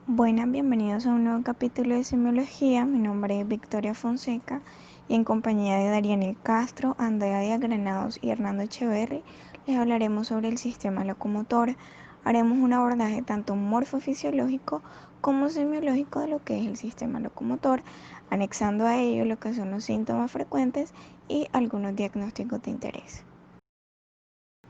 Buenas, bienvenidos a un nuevo capítulo de Semiología. Mi nombre es Victoria Fonseca y en compañía de Darianel Castro, Andrea Díaz Granados y Hernando Echeverri les hablaremos sobre el sistema locomotor. Haremos un abordaje tanto morfofisiológico como semiológico de lo que es el sistema locomotor, anexando a ello lo que son los síntomas frecuentes y algunos diagnósticos de interés.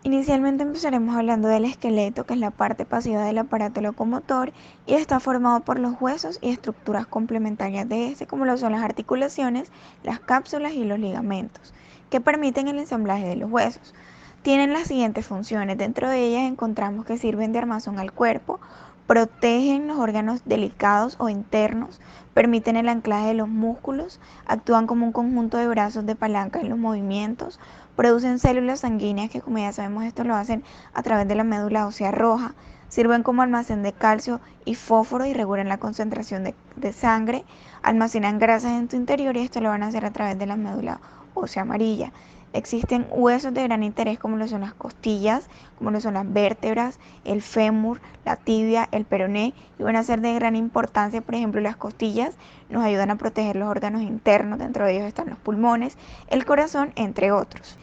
Inicialmente empezaremos hablando del esqueleto, que es la parte pasiva del aparato locomotor y está formado por los huesos y estructuras complementarias de este, como lo son las articulaciones, las cápsulas y los ligamentos, que permiten el ensamblaje de los huesos. Tienen las siguientes funciones. Dentro de ellas encontramos que sirven de armazón al cuerpo, protegen los órganos delicados o internos, permiten el anclaje de los músculos, actúan como un conjunto de brazos de palanca en los movimientos, producen células sanguíneas que, como ya sabemos, esto lo hacen a través de la médula ósea roja, sirven como almacén de calcio y fósforo y regulan la concentración de sangre, almacenan grasas en tu interior y esto lo van a hacer a través de la médula ósea amarilla. Existen huesos de gran interés como lo son las costillas, como lo son las vértebras, el fémur, la tibia, el peroné, y van a ser de gran importancia. Por ejemplo, las costillas nos ayudan a proteger los órganos internos, dentro de ellos están los pulmones, el corazón, entre otros.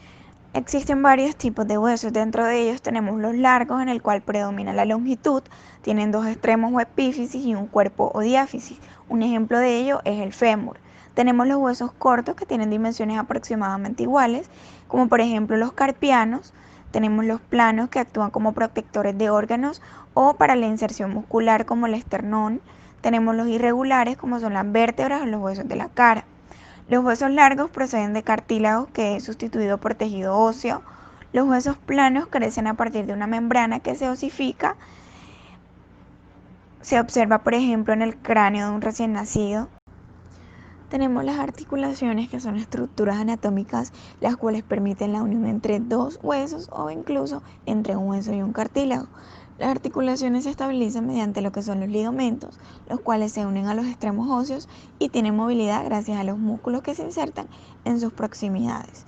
Existen varios tipos de huesos. Dentro de ellos tenemos los largos, en el cual predomina la longitud, tienen dos extremos o epífisis y un cuerpo o diáfisis. Un ejemplo de ello es el fémur. Tenemos los huesos cortos, que tienen dimensiones aproximadamente iguales, como por ejemplo los carpianos. Tenemos los planos, que actúan como protectores de órganos o para la inserción muscular, como el esternón. Tenemos los irregulares, como son las vértebras o los huesos de la cara. Los huesos largos proceden de cartílago, que es sustituido por tejido óseo. Los huesos planos crecen a partir de una membrana que se osifica. Se observa, por ejemplo, en el cráneo de un recién nacido. Tenemos las articulaciones, que son estructuras anatómicas las cuales permiten la unión entre dos huesos o incluso entre un hueso y un cartílago. Las articulaciones se estabilizan mediante lo que son los ligamentos, los cuales se unen a los extremos óseos y tienen movilidad gracias a los músculos que se insertan en sus proximidades.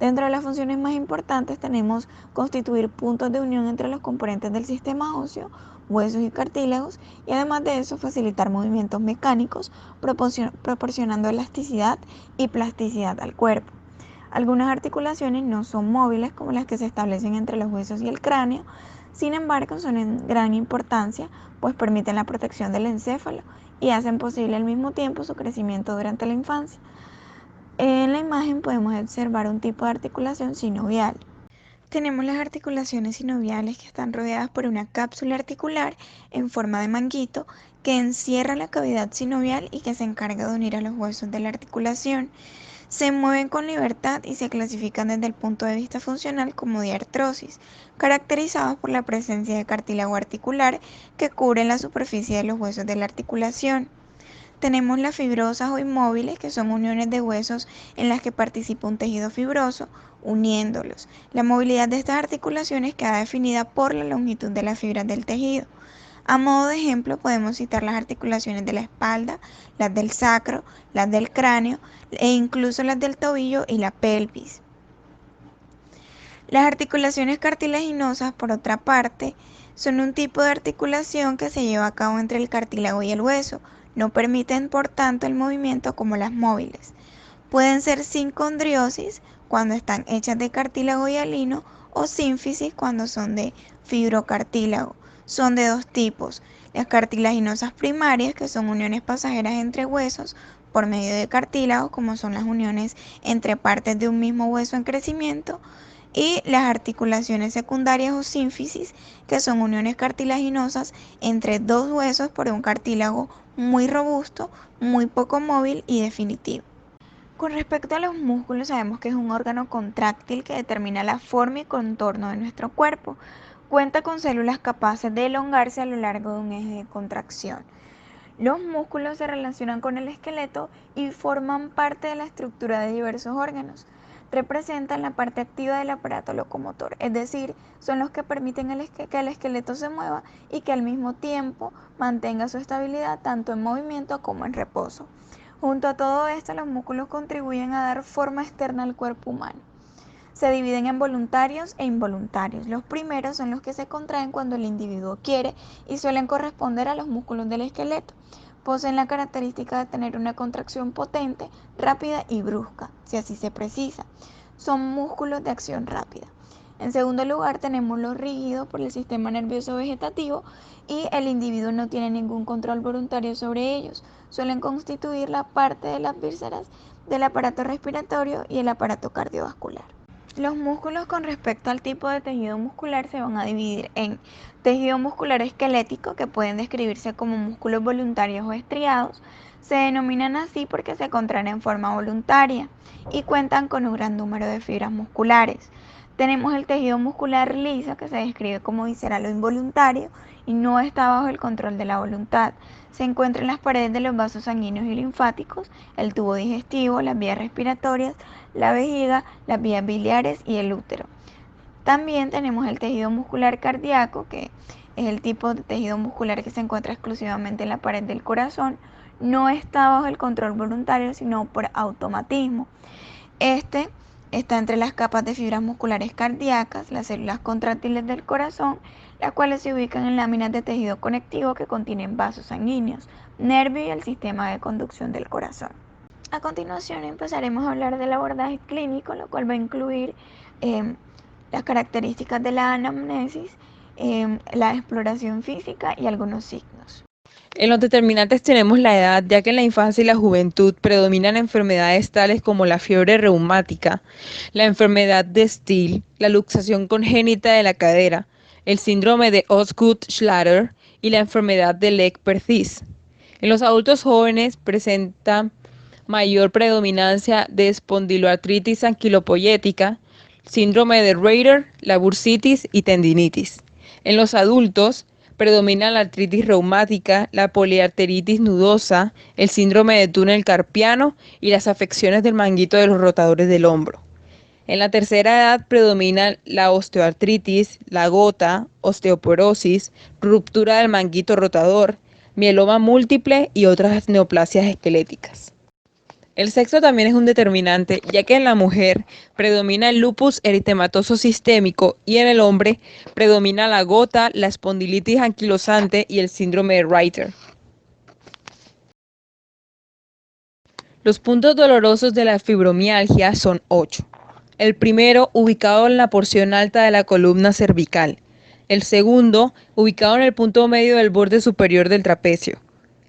Dentro de las funciones más importantes tenemos constituir puntos de unión entre los componentes del sistema óseo, huesos y cartílagos, y además de eso facilitar movimientos mecánicos, proporcionando elasticidad y plasticidad al cuerpo. Algunas articulaciones no son móviles, como las que se establecen entre los huesos y el cráneo. Sin embargo, son de gran importancia, pues permiten la protección del encéfalo y hacen posible al mismo tiempo su crecimiento durante la infancia. En la imagen podemos observar un tipo de articulación sinovial. Tenemos las articulaciones sinoviales, que están rodeadas por una cápsula articular en forma de manguito que encierra la cavidad sinovial y que se encarga de unir a los huesos de la articulación. Se mueven con libertad y se clasifican desde el punto de vista funcional como diartrosis, caracterizados por la presencia de cartílago articular que cubre la superficie de los huesos de la articulación. Tenemos las fibrosas o inmóviles, que son uniones de huesos en las que participa un tejido fibroso, uniéndolos. La movilidad de estas articulaciones queda definida por la longitud de las fibras del tejido. A modo de ejemplo, podemos citar las articulaciones de la espalda, las del sacro, las del cráneo e incluso las del tobillo y la pelvis. Las articulaciones cartilaginosas, por otra parte, son un tipo de articulación que se lleva a cabo entre el cartílago y el hueso. No permiten, por tanto, el movimiento como las móviles. Pueden ser sincondriosis, cuando están hechas de cartílago hialino, o sínfisis, cuando son de fibrocartílago. Son de dos tipos: las cartilaginosas primarias, que son uniones pasajeras entre huesos por medio de cartílago, como son las uniones entre partes de un mismo hueso en crecimiento, y las articulaciones secundarias o sínfisis, que son uniones cartilaginosas entre dos huesos por un cartílago muy robusto, muy poco móvil y definitivo. Con respecto a los músculos, sabemos que es un órgano contráctil que determina la forma y contorno de nuestro cuerpo. Cuenta con células capaces de elongarse a lo largo de un eje de contracción. Los músculos se relacionan con el esqueleto y forman parte de la estructura de diversos órganos. Representan la parte activa del aparato locomotor, es decir, son los que permiten que el esqueleto se mueva y que al mismo tiempo mantenga su estabilidad tanto en movimiento como en reposo. Junto a todo esto, los músculos contribuyen a dar forma externa al cuerpo humano. Se dividen en voluntarios e involuntarios. Los primeros son los que se contraen cuando el individuo quiere y suelen corresponder a los músculos del esqueleto. Poseen la característica de tener una contracción potente, rápida y brusca, si así se precisa. Son músculos de acción rápida. En segundo lugar, tenemos los rígidos por el sistema nervioso vegetativo y el individuo no tiene ningún control voluntario sobre ellos. Suelen constituir la parte de las vísceras del aparato respiratorio y el aparato cardiovascular. Los músculos con respecto al tipo de tejido muscular se van a dividir en tejido muscular esquelético, que pueden describirse como músculos voluntarios o estriados. Se denominan así porque se contraen en forma voluntaria y cuentan con un gran número de fibras musculares. Tenemos el tejido muscular liso, que se describe como visceral o involuntario y no está bajo el control de la voluntad. Se encuentra en las paredes de los vasos sanguíneos y linfáticos, el tubo digestivo, las vías respiratorias, la vejiga, las vías biliares y el útero. También tenemos el tejido muscular cardíaco, que es el tipo de tejido muscular que se encuentra exclusivamente en la pared del corazón. No está bajo el control voluntario, sino por automatismo. Este está entre las capas de fibras musculares cardíacas, las células contráctiles del corazón, las cuales se ubican en láminas de tejido conectivo que contienen vasos sanguíneos, nervio y el sistema de conducción del corazón. A continuación empezaremos a hablar del abordaje clínico, lo cual va a incluir las características de la anamnesis, la exploración física y algunos signos. En los determinantes tenemos la edad, ya que en la infancia y la juventud predominan enfermedades tales como la fiebre reumática, la enfermedad de Still, la luxación congénita de la cadera, el síndrome de Osgood-Schlatter y la enfermedad de Legg-Perthes. En los adultos jóvenes presenta mayor predominancia de espondiloartritis anquilopoyética, síndrome de Reiter, la bursitis y tendinitis. En los adultos predomina la artritis reumática, la poliarteritis nudosa, el síndrome de túnel carpiano y las afecciones del manguito de los rotadores del hombro. En la tercera edad predomina la osteoartritis, la gota, osteoporosis, ruptura del manguito rotador, mieloma múltiple y otras neoplasias esqueléticas. El sexo también es un determinante, ya que en la mujer predomina el lupus eritematoso sistémico y en el hombre predomina la gota, la espondilitis anquilosante y el síndrome de Reiter. Los puntos dolorosos de la fibromialgia son 8. El primero, ubicado en la porción alta de la columna cervical. El segundo, ubicado en el punto medio del borde superior del trapecio.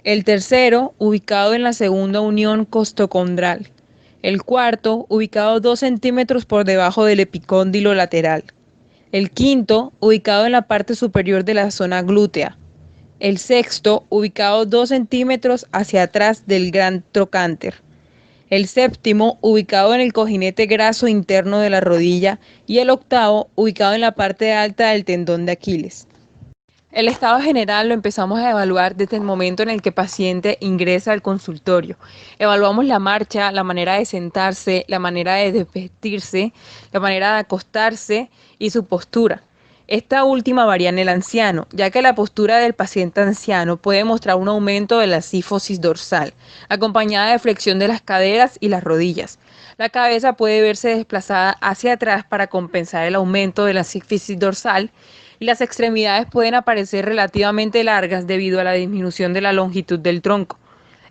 El tercero, ubicado en la segunda unión costocondral. El cuarto, ubicado 2 centímetros por debajo del epicóndilo lateral. El quinto, ubicado en la parte superior de la zona glútea. El sexto, ubicado 2 centímetros hacia atrás del gran trocánter. El séptimo, ubicado en el cojinete graso interno de la rodilla. Y el octavo, ubicado en la parte alta del tendón de Aquiles. El estado general lo empezamos a evaluar desde el momento en el que el paciente ingresa al consultorio. Evaluamos la marcha, la manera de sentarse, la manera de desvestirse, la manera de acostarse y su postura. Esta última varía en el anciano, ya que la postura del paciente anciano puede mostrar un aumento de la sífosis dorsal, acompañada de flexión de las caderas y las rodillas. La cabeza puede verse desplazada hacia atrás para compensar el aumento de la sífisis dorsal, y las extremidades pueden aparecer relativamente largas debido a la disminución de la longitud del tronco.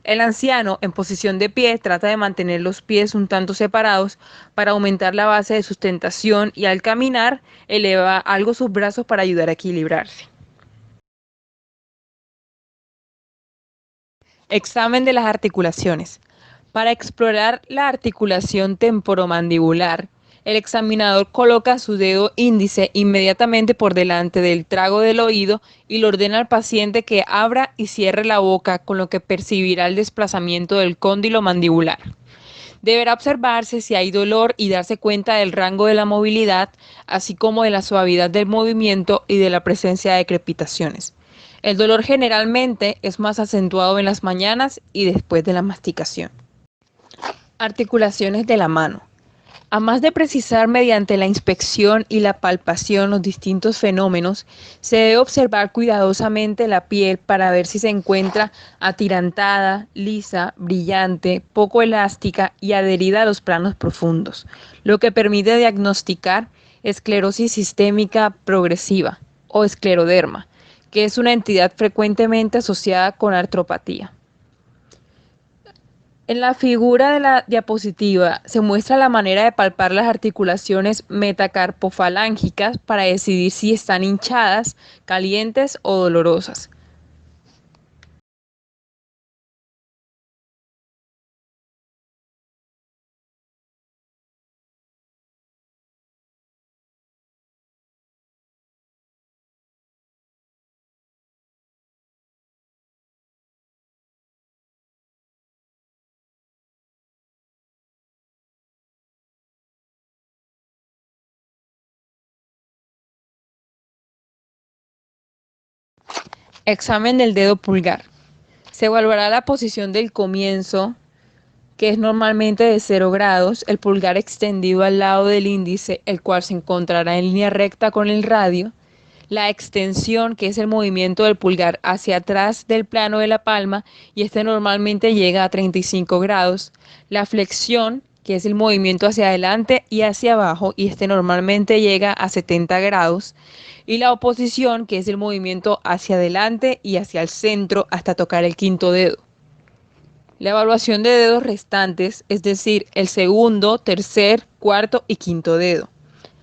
El anciano, en posición de pie, trata de mantener los pies un tanto separados para aumentar la base de sustentación y al caminar eleva algo sus brazos para ayudar a equilibrarse. Examen de las articulaciones. Para explorar la articulación temporomandibular, el examinador coloca su dedo índice inmediatamente por delante del trago del oído y le ordena al paciente que abra y cierre la boca, con lo que percibirá el desplazamiento del cóndilo mandibular. Deberá observarse si hay dolor y darse cuenta del rango de la movilidad, así como de la suavidad del movimiento y de la presencia de crepitaciones. El dolor generalmente es más acentuado en las mañanas y después de la masticación. Articulaciones de la mano. A más de precisar mediante la inspección y la palpación los distintos fenómenos, se debe observar cuidadosamente la piel para ver si se encuentra atirantada, lisa, brillante, poco elástica y adherida a los planos profundos, lo que permite diagnosticar esclerosis sistémica progresiva o escleroderma, que es una entidad frecuentemente asociada con artropatía. En la figura de la diapositiva se muestra la manera de palpar las articulaciones metacarpofalángicas para decidir si están hinchadas, calientes o dolorosas. Examen del dedo pulgar. Se evaluará la posición del comienzo, que es normalmente de 0 grados, el pulgar extendido al lado del índice, el cual se encontrará en línea recta con el radio, la extensión, que es el movimiento del pulgar hacia atrás del plano de la palma, y este normalmente llega a 35 grados, la flexión, que es el movimiento hacia adelante y hacia abajo, y este normalmente llega a 70 grados, y la oposición, que es el movimiento hacia adelante y hacia el centro hasta tocar el quinto dedo. La evaluación de dedos restantes, es decir, el segundo, tercer, cuarto y quinto dedo.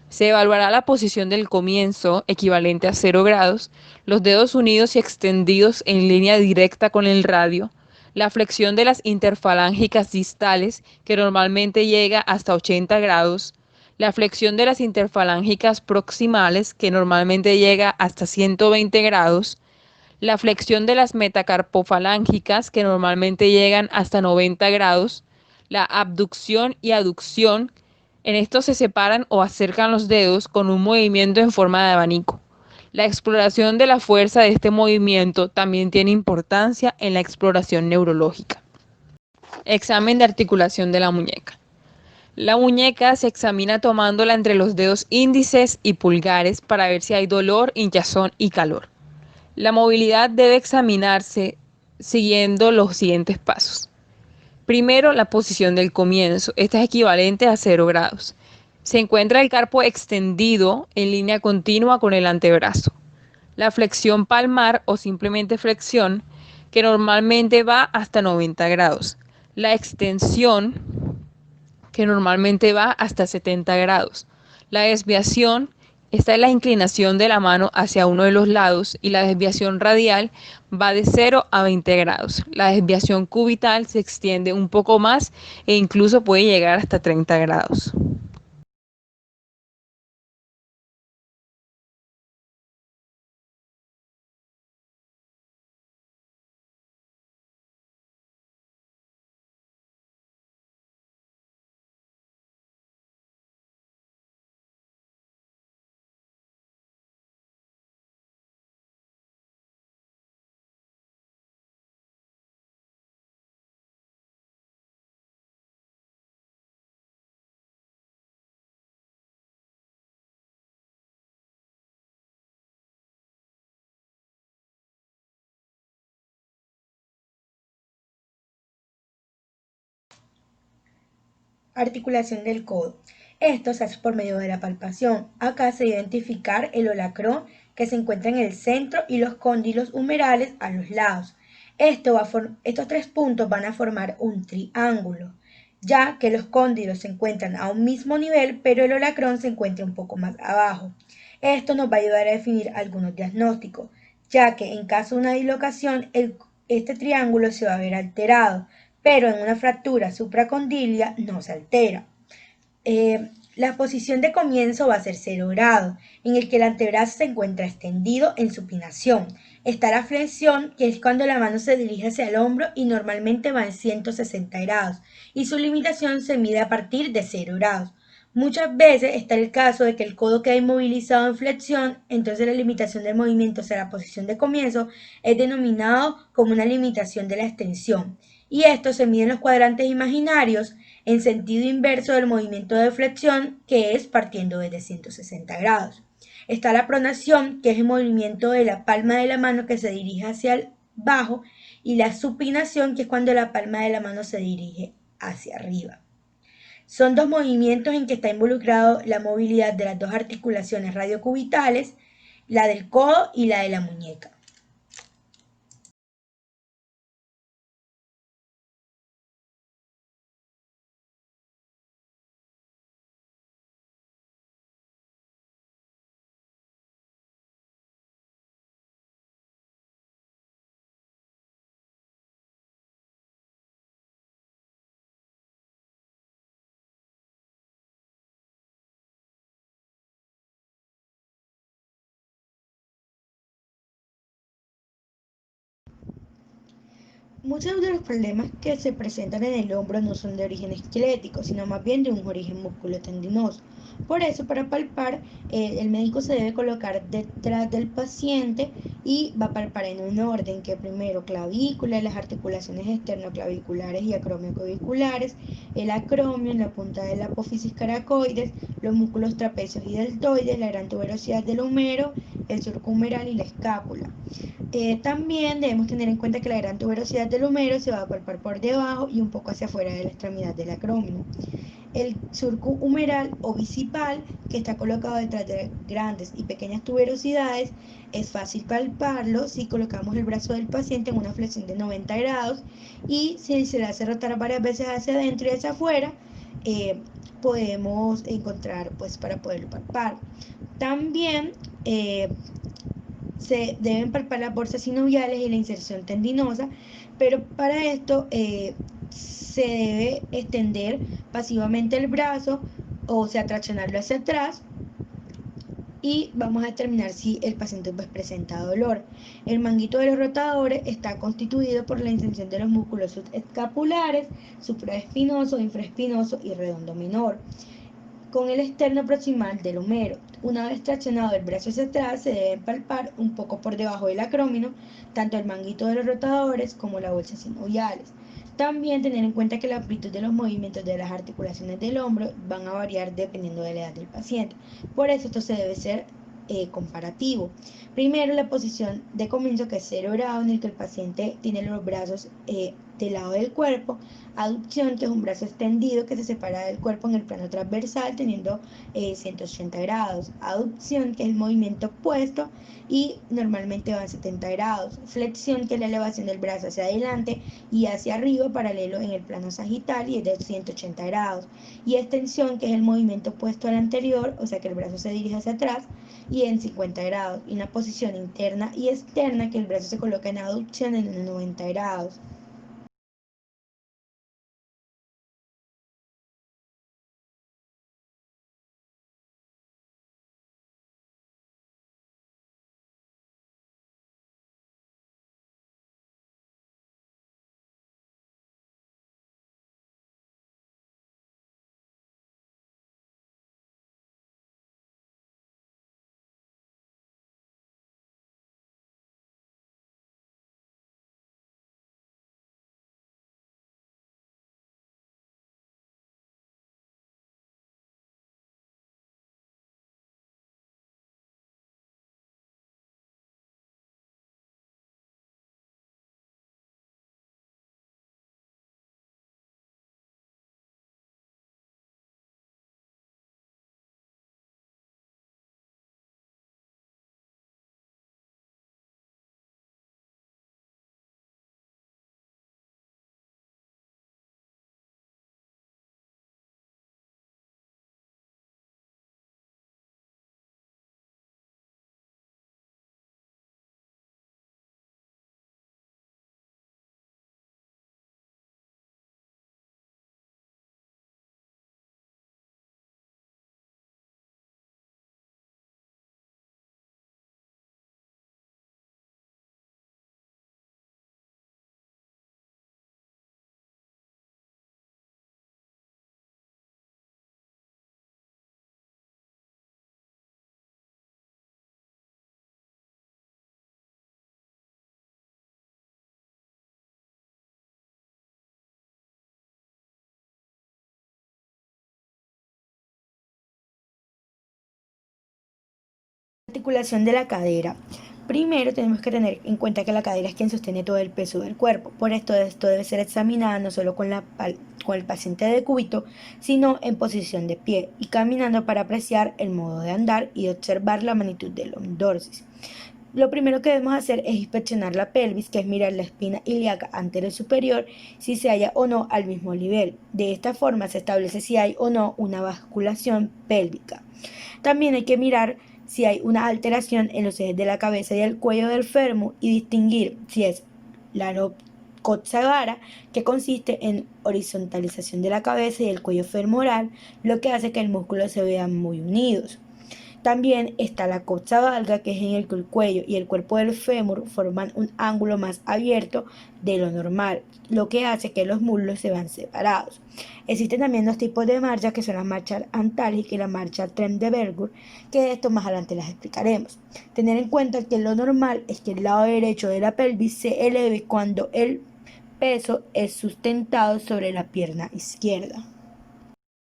Se evaluará la posición del comienzo, equivalente a 0 grados, los dedos unidos y extendidos en línea directa con el radio, la flexión de las interfalángicas distales, que normalmente llega hasta 80 grados, la flexión de las interfalángicas proximales, que normalmente llega hasta 120 grados, la flexión de las metacarpofalángicas, que normalmente llegan hasta 90 grados, la abducción y aducción. En estos se separan o acercan los dedos con un movimiento en forma de abanico. La exploración de la fuerza de este movimiento también tiene importancia en la exploración neurológica. Examen de articulación de la muñeca. La muñeca se examina tomándola entre los dedos índices y pulgares para ver si hay dolor, hinchazón y calor. La movilidad debe examinarse siguiendo los siguientes pasos. Primero, la posición del comienzo. Esta es equivalente a 0 grados. Se encuentra el carpo extendido en línea continua con el antebrazo. La flexión palmar o simplemente flexión, que normalmente va hasta 90 grados. La extensión, que normalmente va hasta 70 grados. La desviación, esta es la inclinación de la mano hacia uno de los lados, y la desviación radial va de 0 a 20 grados. La desviación cubital se extiende un poco más e incluso puede llegar hasta 30 grados. Articulación del codo. Esto se hace por medio de la palpación. Acá se debe identificar el holacrón que se encuentra en el centro y los cóndilos humerales a los lados. Estos tres puntos van a formar un triángulo, ya que los cóndilos se encuentran a un mismo nivel, pero el holacrón se encuentra un poco más abajo. Esto nos va a ayudar a definir algunos diagnósticos, ya que en caso de una dislocación, este triángulo se va a ver alterado, pero en una fractura supracondilia no se altera. La posición de comienzo va a ser 0 grado, en el que el antebrazo se encuentra extendido en supinación. Está la flexión, que es cuando la mano se dirige hacia el hombro y normalmente va en 160 grados, y su limitación se mide a partir de 0 grados. Muchas veces está el caso de que el codo queda inmovilizado en flexión, entonces la limitación del movimiento hacia la posición de comienzo es denominado como una limitación de la extensión. y esto se mide en los cuadrantes imaginarios en sentido inverso del movimiento de flexión, que es partiendo desde 160 grados. Está la pronación, que es el movimiento de la palma de la mano que se dirige hacia abajo, y la supinación, que es cuando la palma de la mano se dirige hacia arriba. Son dos movimientos en que está involucrado la movilidad de las dos articulaciones radiocubitales, la del codo y la de la muñeca. Muchos de los problemas que se presentan en el hombro no son de origen esquelético, sino más bien de un origen musculotendinoso. Por eso, para palpar, el médico se debe colocar detrás del paciente y va a palpar en un orden que primero clavícula, las articulaciones esternoclaviculares y acromioclaviculares, el acromio en la punta de la apófisis caracoides, los músculos trapecios y deltoides, la gran tuberosidad del húmero, el surco humeral y la escápula. También debemos tener en cuenta que la gran tuberosidad del húmero se va a palpar por debajo y un poco hacia afuera de la extremidad del acrómino. El surco humeral o bicipal, que está colocado detrás de grandes y pequeñas tuberosidades, es fácil palparlo si colocamos el brazo del paciente en una flexión de 90 grados y si se le hace rotar varias veces hacia adentro y hacia afuera, podemos encontrar pues para poderlo palpar. También se deben palpar las bolsas sinoviales y la inserción tendinosa, pero para esto se debe extender pasivamente el brazo, o sea, traccionarlo hacia atrás, y vamos a determinar si el paciente pues presenta dolor. El manguito de los rotadores está constituido por la inserción de los músculos subescapulares, supraespinoso, infraespinoso y redondo menor, con el externo proximal del húmero. Una vez traccionado el brazo hacia atrás, se debe palpar un poco por debajo del acrómino, tanto el manguito de los rotadores como las bolsas sinoviales. También tener en cuenta que la amplitud de los movimientos de las articulaciones del hombro van a variar dependiendo de la edad del paciente. Por eso esto se debe ser comparativo. Primero, la posición de comienzo, que es 0 grado, en el que el paciente tiene los brazos del lado del cuerpo. Aducción, que es un brazo extendido que se separa del cuerpo en el plano transversal teniendo 180 grados. Aducción, que es el movimiento opuesto y normalmente va a 70 grados. Flexión, que es la elevación del brazo hacia adelante y hacia arriba paralelo en el plano sagital y es de 180 grados. Y extensión, que es el movimiento opuesto al anterior, o sea que el brazo se dirige hacia atrás y en 50 grados. Y una posición interna y externa, que el brazo se coloca en aducción en 90 grados. articulación de la cadera. Primero tenemos que tener en cuenta que la cadera es quien sostiene todo el peso del cuerpo. Por esto debe ser examinada no solo con el paciente de decúbito, sino en posición de pie y caminando para apreciar el modo de andar y observar la magnitud del lomdorsis. Lo primero que debemos hacer es inspeccionar la pelvis, que es mirar la espina ilíaca anterior y superior si se halla o no al mismo nivel. De esta forma se establece si hay o no una basculación pélvica. También hay que mirar si hay una alteración en los ejes de la cabeza y el cuello del fémur y distinguir si es la Kotsagara, que consiste en horizontalización de la cabeza y el cuello femoral, lo que hace que el músculo se vean muy unidos. También está la coxa valga, que es en el que el cuello y el cuerpo del fémur forman un ángulo más abierto de lo normal, lo que hace que los muslos se vean separados. Existen también dos tipos de marcha, que son la marcha antálgica y la marcha Trendelenburg, que de esto más adelante las explicaremos. Tener en cuenta que lo normal es que el lado derecho de la pelvis se eleve cuando el peso es sustentado sobre la pierna izquierda.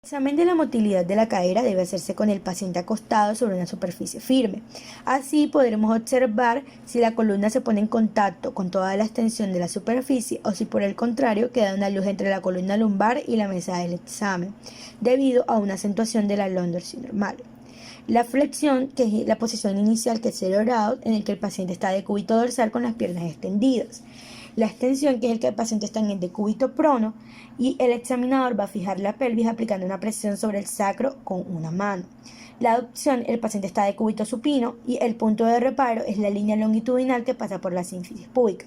El examen de la motilidad de la cadera debe hacerse con el paciente acostado sobre una superficie firme. Así podremos observar si la columna se pone en contacto con toda la extensión de la superficie o si por el contrario queda una luz entre la columna lumbar y la mesa del examen, debido a una acentuación de la lomdorsis normal. La flexión, que es la posición inicial, que es el orado, en el que el paciente está de cúbito dorsal con las piernas extendidas. La extensión, que es el que el paciente está en el decúbito prono, y el examinador va a fijar la pelvis aplicando una presión sobre el sacro con una mano. La aducción, el paciente está de cúbito supino y el punto de reparo es la línea longitudinal que pasa por la sínfisis púbica.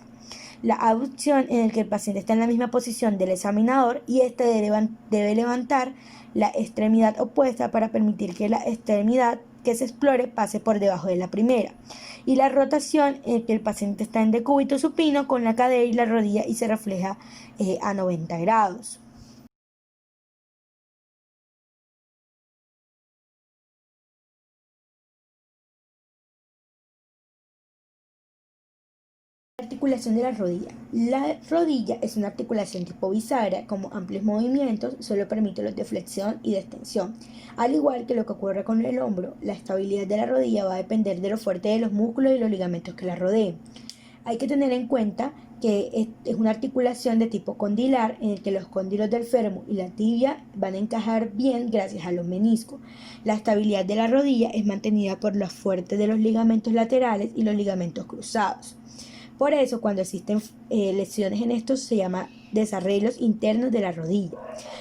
La abducción, en el que el paciente está en la misma posición del examinador y este debe levantar la extremidad opuesta para permitir que la extremidad que se explore pase por debajo de la primera. Y la rotación, en el que el paciente está en decúbito supino con la cadera y la rodilla y se refleja a 90 grados. Articulación de la rodilla. La rodilla es una articulación tipo bisagra, como amplios movimientos, solo permite los de flexión y de extensión. Al igual que lo que ocurre con el hombro, la estabilidad de la rodilla va a depender de lo fuerte de los músculos y los ligamentos que la rodeen. Hay que tener en cuenta que es una articulación de tipo condilar, en el que los cóndilos del fémur y la tibia van a encajar bien gracias a los meniscos. La estabilidad de la rodilla es mantenida por lo fuerte de los ligamentos laterales y los ligamentos cruzados. Por eso, cuando existen lesiones en estos, se llama desarreglos internos de la rodilla.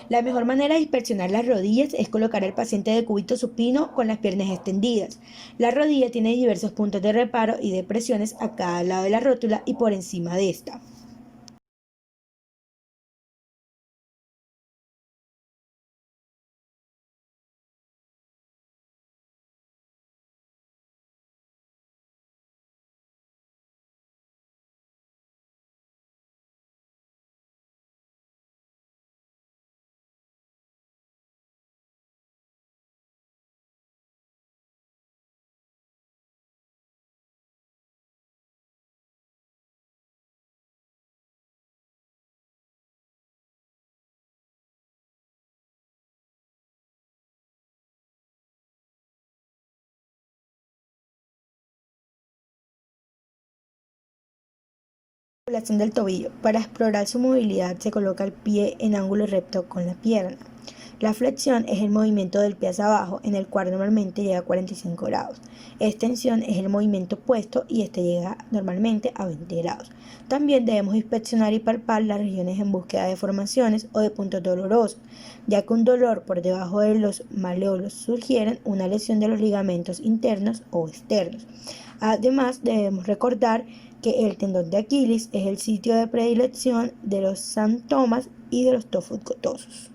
La mejor manera de inspeccionar las rodillas es colocar al paciente de cúbito supino con las piernas extendidas. La rodilla tiene diversos puntos de reparo y de presiones a cada lado de la rótula y por encima de esta. Articulación del tobillo. Para explorar su movilidad se coloca el pie en ángulo recto con la pierna. La flexión es el movimiento del pie hacia abajo, en el cual normalmente llega a 45 grados. Extensión es el movimiento opuesto y este llega normalmente a 20 grados. También debemos inspeccionar y palpar las regiones en búsqueda de deformaciones o de puntos dolorosos, ya que un dolor por debajo de los malleolos sugiere una lesión de los ligamentos internos o externos. Además, debemos recordar que el tendón de Aquiles es el sitio de predilección de los santomas y de los tofos gotosos.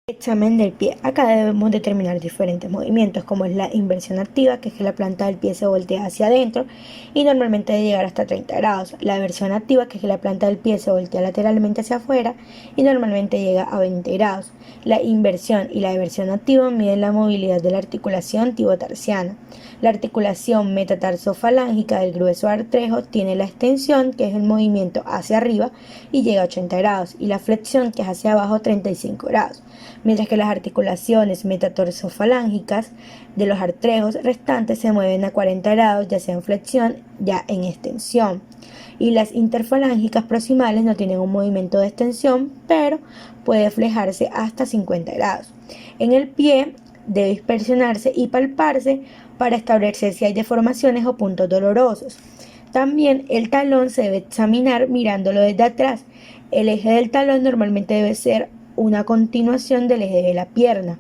Examen del pie. Acá debemos determinar diferentes movimientos, como es la inversión activa, que es que la planta del pie se voltea hacia adentro y normalmente debe llegar hasta 30 grados. La eversión activa, que es que la planta del pie se voltea lateralmente hacia afuera y normalmente llega a 20 grados. La inversión y la eversión activa miden la movilidad de la articulación tibotarsiana. La articulación metatarsofalangica del grueso artrejo tiene la extensión, que es el movimiento hacia arriba, y llega a 80 grados, y la flexión, que es hacia abajo, 35 grados. Mientras que las articulaciones metatarsofalángicas de los artrejos restantes se mueven a 40 grados, ya sea en flexión, ya en extensión. Y las interfalángicas proximales no tienen un movimiento de extensión, pero puede flejarse hasta 50 grados. En el pie debe inspeccionarse y palparse para establecer si hay deformaciones o puntos dolorosos. También el talón se debe examinar mirándolo desde atrás. El eje del talón normalmente debe ser una continuación del eje de la pierna.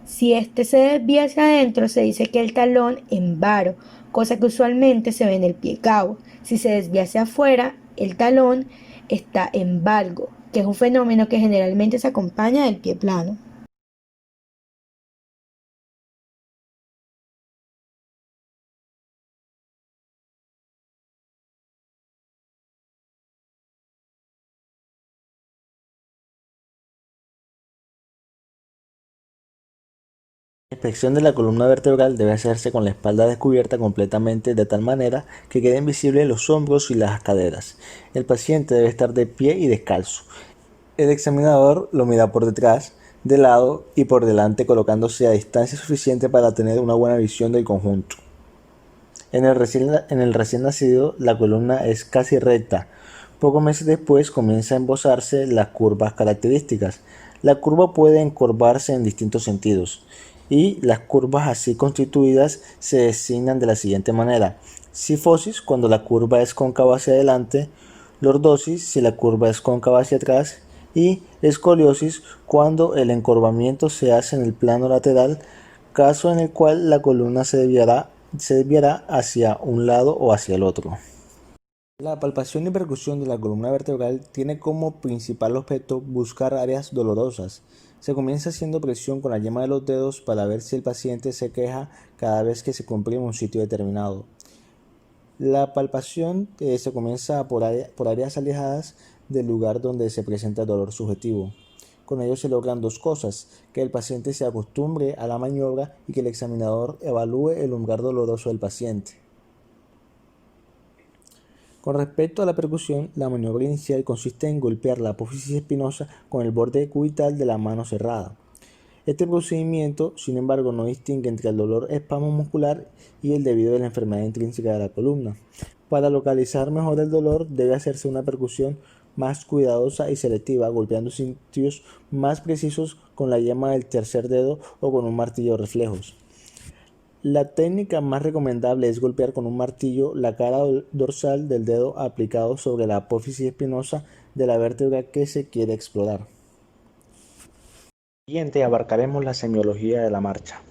Si este se desvía hacia adentro, se dice que el talón en varo, cosa que usualmente se ve en el pie cabo. Si se desvía hacia afuera, el talón está en valgo, que es un fenómeno que generalmente se acompaña del pie plano. La inspección de la columna vertebral debe hacerse con la espalda descubierta completamente de tal manera que queden visibles los hombros y las caderas. El paciente debe estar de pie y descalzo. El examinador lo mira por detrás, de lado y por delante, colocándose a distancia suficiente para tener una buena visión del conjunto. En el recién nacido, la columna es casi recta. Pocos meses después comienza a embozarse las curvas características. La curva puede encorvarse en distintos sentidos, y las curvas así constituidas se designan de la siguiente manera: cifosis, cuando la curva es cóncava hacia adelante; lordosis, si la curva es cóncava hacia atrás; y escoliosis, cuando el encorvamiento se hace en el plano lateral, caso en el cual la columna se desviará hacia un lado o hacia el otro. La palpación y percusión de la columna vertebral tiene como principal objeto buscar áreas dolorosas. Se comienza haciendo presión con la yema de los dedos para ver si el paciente se queja cada vez que se comprime un sitio determinado. La palpación se comienza por áreas alejadas del lugar donde se presenta el dolor subjetivo. Con ello se logran dos cosas: que el paciente se acostumbre a la maniobra y que el examinador evalúe el umbral doloroso del paciente. Con respecto a la percusión, la maniobra inicial consiste en golpear la apófisis espinosa con el borde cubital de la mano cerrada. Este procedimiento, sin embargo, no distingue entre el dolor espasmomuscular y el debido a la enfermedad intrínseca de la columna. Para localizar mejor el dolor, debe hacerse una percusión más cuidadosa y selectiva, golpeando sitios más precisos con la yema del tercer dedo o con un martillo reflejos. La técnica más recomendable es golpear con un martillo la cara dorsal del dedo aplicado sobre la apófisis espinosa de la vértebra que se quiere explorar. Siguiente abarcaremos la semiología de la marcha.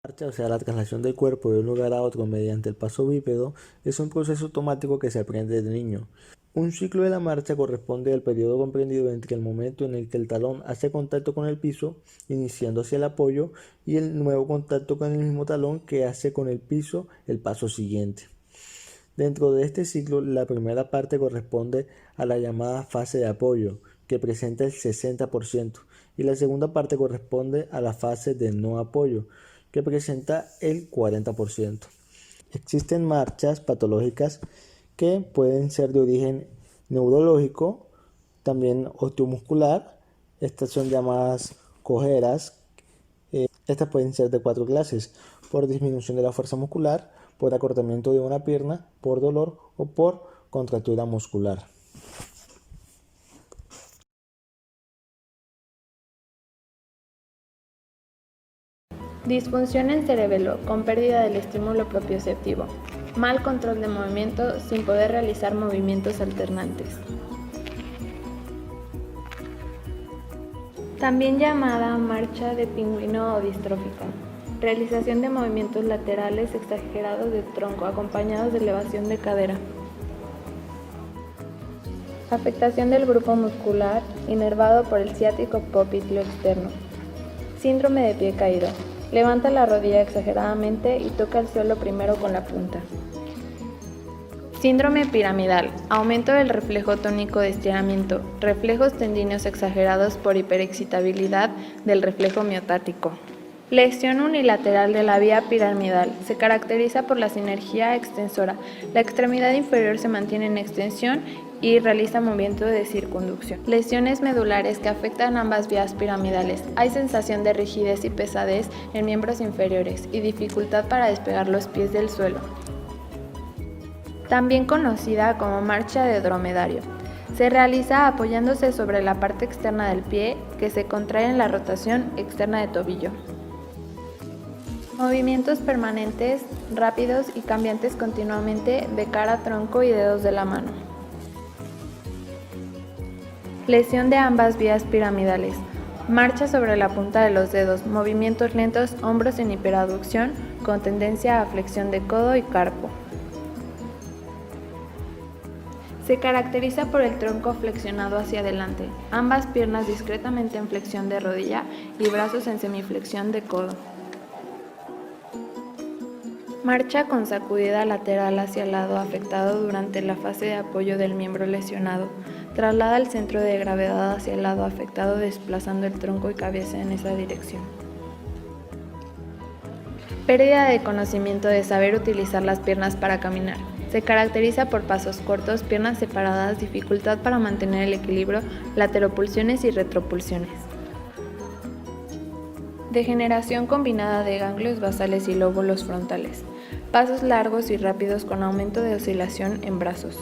La marcha, o sea, la traslación del cuerpo de un lugar a otro mediante el paso bípedo, es un proceso automático que se aprende de niño. Un ciclo de la marcha corresponde al periodo comprendido entre el momento en el que el talón hace contacto con el piso, iniciando hacia el apoyo, y el nuevo contacto con el mismo talón que hace con el piso el paso siguiente. Dentro de este ciclo, la primera parte corresponde a la llamada fase de apoyo, que presenta el 60%, y la segunda parte corresponde a la fase de no apoyo, que presenta el 40%. Existen marchas patológicas que pueden ser de origen neurológico, también osteomuscular. Estas son llamadas cojeras. Estas pueden ser de 4 clases: por disminución de la fuerza muscular, por acortamiento de una pierna, por dolor o por contractura muscular. Disfunción en cerebelo con pérdida del estímulo propioceptivo. Mal control de movimiento sin poder realizar movimientos alternantes. También llamada marcha de pingüino o distrófica. Realización de movimientos laterales exagerados de tronco acompañados de elevación de cadera. Afectación del grupo muscular inervado por el ciático popliteo externo. Síndrome de pie caído. Levanta la rodilla exageradamente y toca el suelo primero con la punta. Síndrome piramidal. Aumento del reflejo tónico de estiramiento. Reflejos tendíneos exagerados por hiperexcitabilidad del reflejo miotático. Lesión unilateral de la vía piramidal. Se caracteriza por la sinergia extensora. La extremidad inferior se mantiene en extensión y realiza movimiento de circunducción. Lesiones medulares que afectan ambas vías piramidales. Hay sensación de rigidez y pesadez en miembros inferiores y dificultad para despegar los pies del suelo. También conocida como marcha de dromedario. Se realiza apoyándose sobre la parte externa del pie que se contrae en la rotación externa de tobillo. Movimientos permanentes, rápidos y cambiantes continuamente de cara, tronco y dedos de la mano. Lesión de ambas vías piramidales. Marcha sobre la punta de los dedos, movimientos lentos, hombros en hiperaducción, con tendencia a flexión de codo y carpo. Se caracteriza por el tronco flexionado hacia adelante, ambas piernas discretamente en flexión de rodilla y brazos en semiflexión de codo. Marcha con sacudida lateral hacia el lado afectado durante la fase de apoyo del miembro lesionado. Traslada el centro de gravedad hacia el lado afectado desplazando el tronco y cabeza en esa dirección. Pérdida de conocimiento de saber utilizar las piernas para caminar. Se caracteriza por pasos cortos, piernas separadas, dificultad para mantener el equilibrio, lateropulsiones y retropulsiones. Degeneración combinada de ganglios basales y lóbulos frontales. Pasos largos y rápidos con aumento de oscilación en brazos.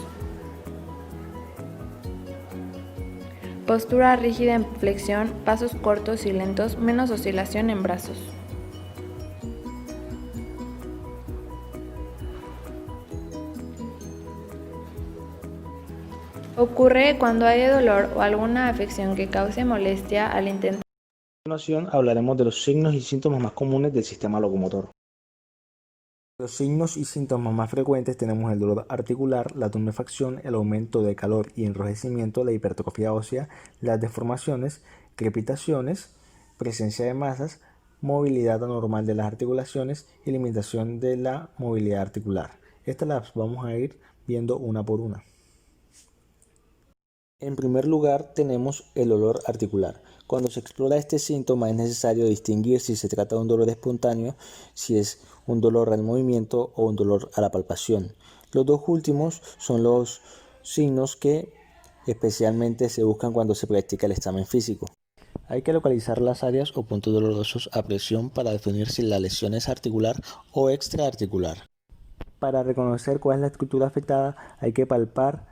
Postura rígida en flexión, pasos cortos y lentos, menos oscilación en brazos. Ocurre cuando hay dolor o alguna afección que cause molestia al intentar. A continuación hablaremos de los signos y síntomas más comunes del sistema locomotor. Los signos y síntomas más frecuentes tenemos el dolor articular, la tumefacción, el aumento de calor y enrojecimiento, la hipertrofia ósea, las deformaciones, crepitaciones, presencia de masas, movilidad anormal de las articulaciones y limitación de la movilidad articular. Estas las vamos a ir viendo una por una. En primer lugar tenemos el dolor articular. Cuando se explora este síntoma es necesario distinguir si se trata de un dolor espontáneo, si es un dolor al movimiento o un dolor a la palpación. Los dos últimos son los signos que especialmente se buscan cuando se practica el examen físico. Hay que localizar las áreas o puntos dolorosos a presión para definir si la lesión es articular o extraarticular. Para reconocer cuál es la estructura afectada hay que palpar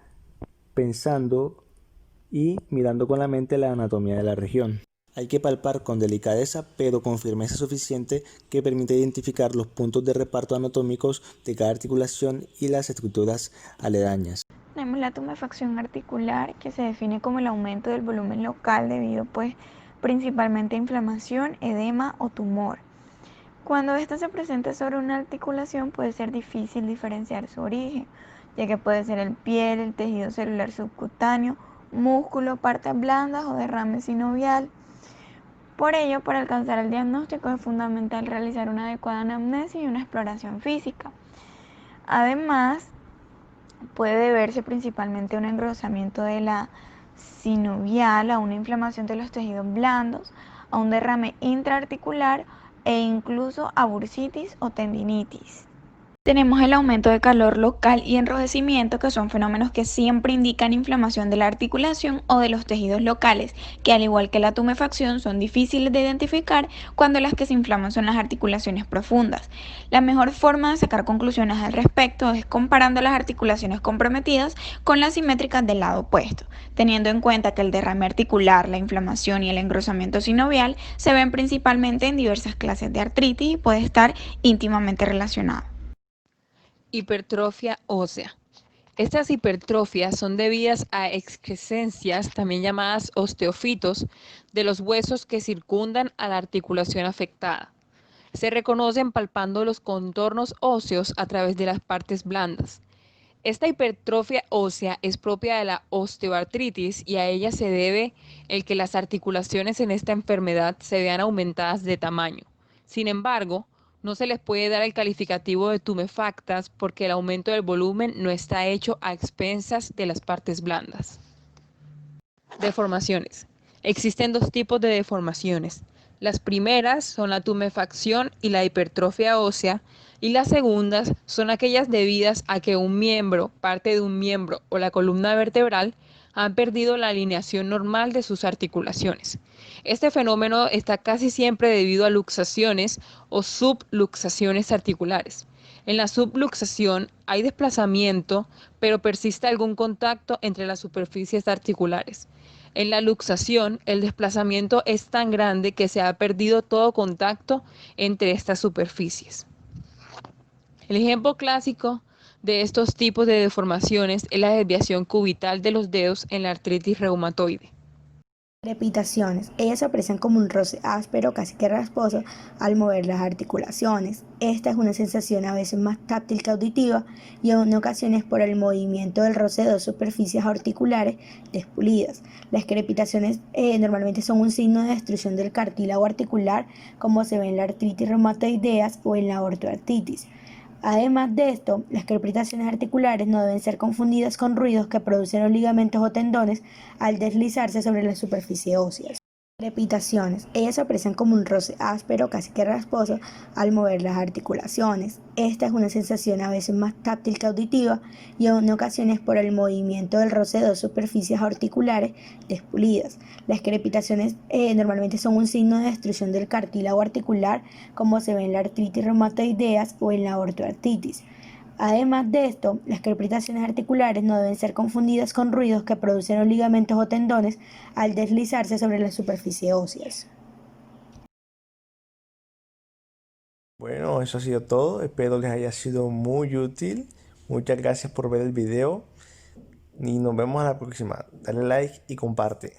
pensando y mirando con la mente la anatomía de la región. Hay que palpar con delicadeza pero con firmeza suficiente que permite identificar los puntos de reparto anatómicos de cada articulación y las estructuras aledañas. Tenemos la tumefacción articular, que se define como el aumento del volumen local debido principalmente a inflamación, edema o tumor. Cuando esta se presenta sobre una articulación puede ser difícil diferenciar su origen, ya que puede ser el piel, el tejido celular subcutáneo, músculo, partes blandas o derrame sinovial. Por ello, para alcanzar el diagnóstico es fundamental realizar una adecuada anamnesis y una exploración física. Además, puede deberse principalmente a un engrosamiento de la sinovial, a una inflamación de los tejidos blandos, a un derrame intraarticular e incluso a bursitis o tendinitis. Tenemos el aumento de calor local y enrojecimiento, que son fenómenos que siempre indican inflamación de la articulación o de los tejidos locales, que al igual que la tumefacción son difíciles de identificar cuando las que se inflaman son las articulaciones profundas. La mejor forma de sacar conclusiones al respecto es comparando las articulaciones comprometidas con las simétricas del lado opuesto, teniendo en cuenta que el derrame articular, la inflamación y el engrosamiento sinovial se ven principalmente en diversas clases de artritis y puede estar íntimamente relacionado. Hipertrofia ósea. Estas hipertrofias son debidas a excrescencias, también llamadas osteofitos, de los huesos que circundan a la articulación afectada. Se reconocen palpando los contornos óseos a través de las partes blandas. Esta hipertrofia ósea es propia de la osteoartritis y a ella se debe el que las articulaciones en esta enfermedad se vean aumentadas de tamaño. Sin embargo, no se les puede dar el calificativo de tumefactas porque el aumento del volumen no está hecho a expensas de las partes blandas. Deformaciones. Existen dos tipos de deformaciones. Las primeras son la tumefacción y la hipertrofia ósea, y las segundas son aquellas debidas a que un miembro, parte de un miembro o la columna vertebral han perdido la alineación normal de sus articulaciones. Este fenómeno está casi siempre debido a luxaciones o subluxaciones articulares. En la subluxación hay desplazamiento, pero persiste algún contacto entre las superficies articulares. En la luxación, el desplazamiento es tan grande que se ha perdido todo contacto entre estas superficies. El ejemplo clásico de estos tipos de deformaciones es la desviación cubital de los dedos en la artritis reumatoide. Crepitaciones. Ellas se aprecian como un roce áspero, casi que rasposo, al mover las articulaciones. Esta es una sensación a veces más táctil que auditiva y en ocasiones por el movimiento del roce de dos superficies articulares despulidas. Las crepitaciones normalmente son un signo de destrucción del cartílago articular, como se ve en la artritis reumatoideas o en la ortoartritis. Además de esto, las crepitaciones articulares no deben ser confundidas con ruidos que producen los ligamentos o tendones al deslizarse sobre la superficie ósea. Crepitaciones. Ellas se aprecian como un roce áspero, casi que rasposo, al mover las articulaciones. Esta es una sensación a veces más táctil que auditiva y en ocasiones por el movimiento del roce de dos superficies articulares despulidas. Las crepitaciones normalmente son un signo de destrucción del cartílago articular, como se ve en la artritis reumatoideas o en la ortoartritis. Además de esto, las crepitaciones articulares no deben ser confundidas con ruidos que producen los ligamentos o tendones al deslizarse sobre la superficie ósea. Bueno, eso ha sido todo. Espero les haya sido muy útil. Muchas gracias por ver el video y nos vemos a la próxima. Dale like y comparte.